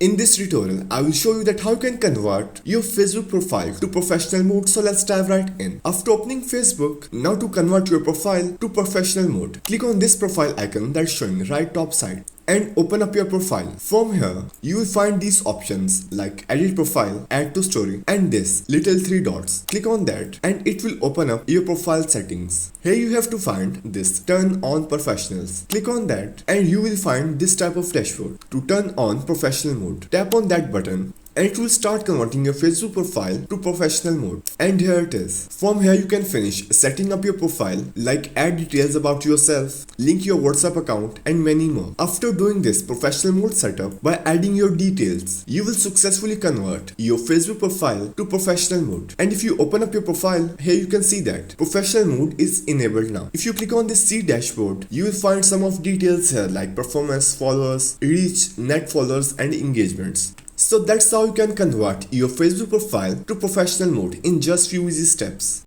In this tutorial, I will show you that how you can convert your Facebook profile to professional mode. So let's dive right in. After opening Facebook, now to convert your profile to professional mode, click on this profile icon that's showing right top side and open up your profile. From here, you will find these options like edit profile, add to story and this little three dots. Click on that and it will open up your profile settings. Here you have to find this turn on professionals. Click on that and you will find this type of dashboard. To turn on professional mode, tap on that button and it will start converting your Facebook profile to professional mode. And here it is. From here you can finish setting up your profile, like add details about yourself, link your WhatsApp account and many more. After doing this professional mode setup by adding your details, you will successfully convert your Facebook profile to professional mode. And if you open up your profile, here you can see that professional mode is enabled now. If you click on this C dashboard, you will find some of details here like performance, followers, reach, net followers and engagements. So that's how you can convert your Facebook profile to professional mode in just few easy steps.